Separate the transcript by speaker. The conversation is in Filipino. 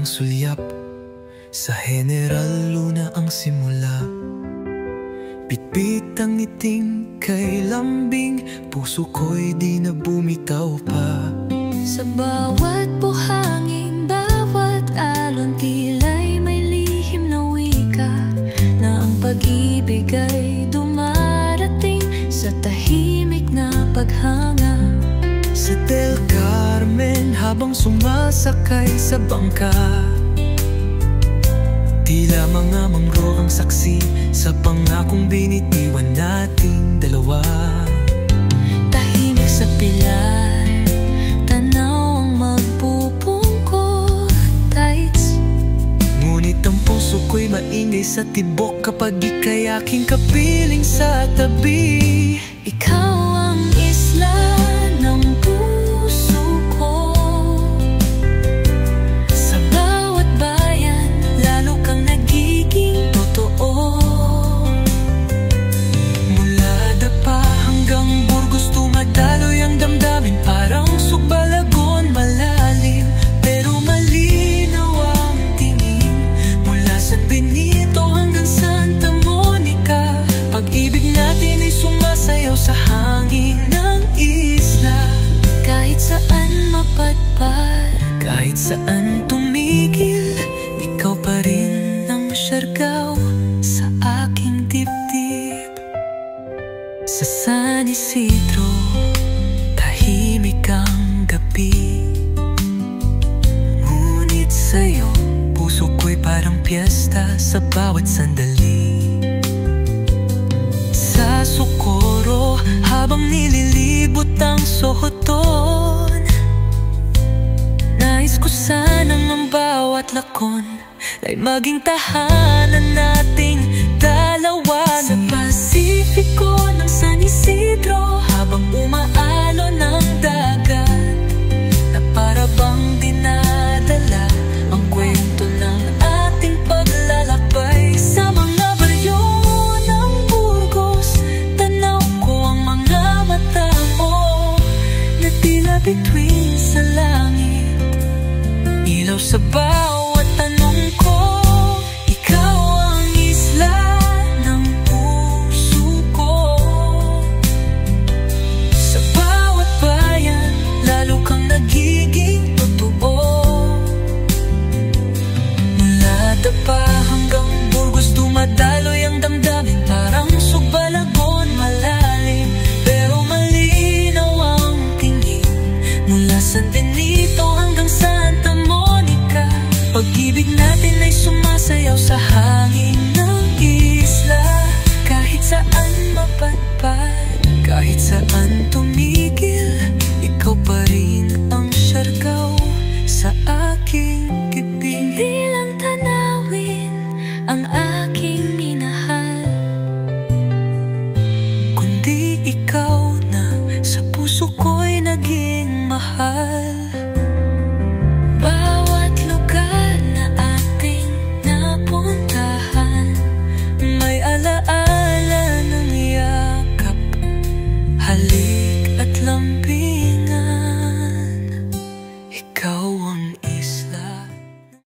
Speaker 1: sulyap. Sa General Luna ang simula. Bitbit ang ngiting kay lambing, puso ko'y di na bumitaw pa.
Speaker 2: Sa bawat buhangin, bawat alon, tila'y may lihim na wika, na ang pag-ibig ay dumarating sa tahimik na paghanga.
Speaker 1: Sa Del Carmen habang sumasakay sa bangka, tila mga mangrove ang saksi sa pangakong binitiwan nating dalawa.
Speaker 2: Tahimik sa pilar, tanaw ang magpupungkot tights.
Speaker 1: Ngunit ang puso ko'y maingay sa tibok kapag ika'y aking kapiling sa tabi.
Speaker 2: Ikaw ang isla ng puso ko. Sa bawat bayan, lalo kang nagiging totoo. Mula Dapa hanggang Burgos, tumadaloy ang damdamin, parang sugbalagon malalim, pero malinaw ang tingin. Mula San Benito hanggang Santa Monica, pag-ibig natin ay sumasayaw sa hangin ng isla. Kahit saan mapadpad,
Speaker 1: Kahit saan tumigil, ikaw pa rin ang masyargaw sa aking dibdib.
Speaker 2: sa San Isidro, tahimik ang gabi.
Speaker 1: Ngunit sa'yo, puso ko'y parang piyesta sa bawat sandali. Sa Socorro, habang nililibot ang Sohoton,
Speaker 2: Nais ko sanang ang bawat lakon ay maging tahanan nating dalawa.
Speaker 1: sa Pasifiko ng San Isidro,
Speaker 2: Habang umaalon ang dagat,
Speaker 1: na para bang dinadala ang kwento ng ating paglalakbay.
Speaker 2: sa mga baryo ng Burgos, tanaw ko ang mga mata mo, na tila bituin sa langit,
Speaker 1: Ilaw sa
Speaker 2: bawat tanong ko. Ikaw ang isla ng puso ko.
Speaker 1: Sa bawat bayan, lalo kang nagiging totoo.
Speaker 2: Mula Dapa